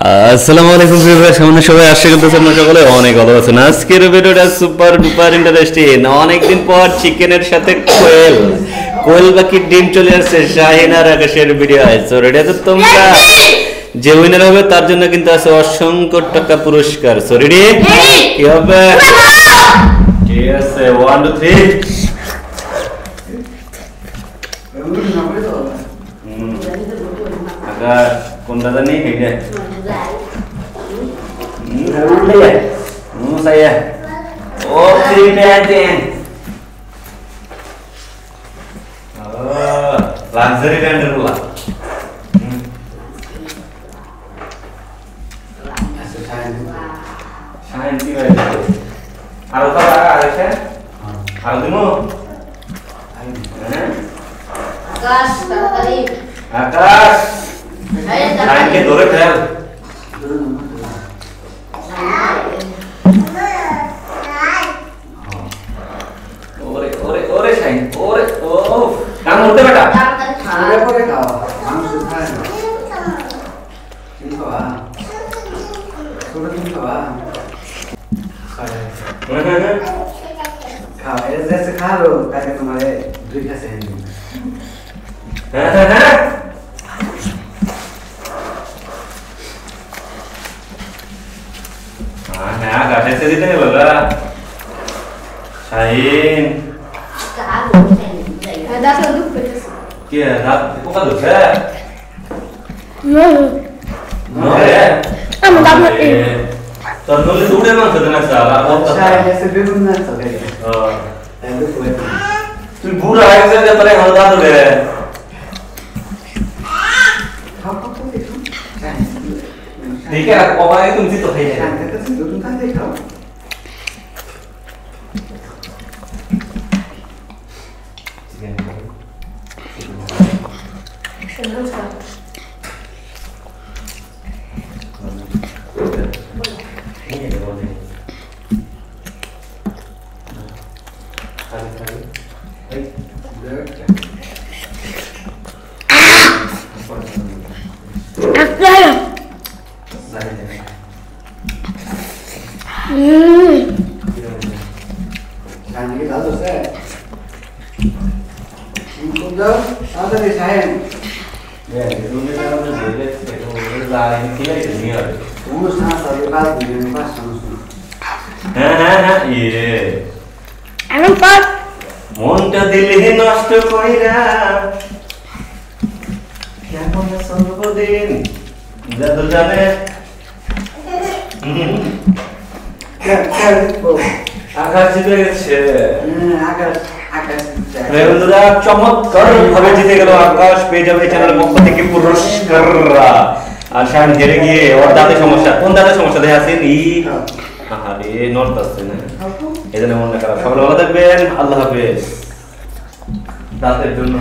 আসসালামু আলাইকুম ভিউয়ার্স, কেমন সবাই? আশা করতেছি আপনারা সকলে অনেক ভালো আছেন। আজকের ভিডিওটা সুপার ডুপার ইন্টারেস্টিং। অনেকদিন পর চিকেনের সাথে কোয়েল পাখির ডিম চলে আসছে শাহিন আর আকাশের ভিডিও আছে। রেডি আছো তোমরা? যে উইনার হবে তার জন্য কিন্তু আছে অসংখ্য টাকা পুরস্কার। So ready? কি হবে? ঠিক আছে, 1 2 3। আকাশ কোনটা জানি এইটা saya oh Trinidadian luxury vendor pula shine কি ভাই আর তো আছে আর দিমু আকাশ তাড়াতাড়ি আকাশ shine কে ধরে ফেল কাম করতে বেটা আরে পরে খাও মানুষ খায় না ঠিক খাওয়া ছোট দিন খাওয়া খাও এর जैसे खा लो ताकि तुम्हारे दुई का सहन हाँ गाते से दिते हैं बोला शाहीन दांत दुख पे क्या दांत को का दुख है नो है हम दांत में तो नोले दूरे में से देना साला अच्छा ऐसे बेगुन ना सके हां ऐसे कोई तू बुरा है से तेरे हम दांत दे ठीक है पापा ये तुमसे तो है तुम कहां देख रहे हो মনটা দিলে নষ্ট কইরা কেমন সর্বদিন জাদু জানে আকাশ জিতে গেছে বন্ধুরা চমৎকার ভাবে জিতে গেল আকাশ। পেয়ে যাবে চ্যানেল পক্ষ থেকে পুরস্কার। আর শান হেরে গিয়ে ওর দাঁতে সমস্যা। কোন দাঁতে সমস্যা দেখা আছে? আরে নট আসছে না, এই জন্য মনে খারাপ। সকালে ভালো থাকবেন, আল্লাহ হাফেজ। দাঁতের জন্য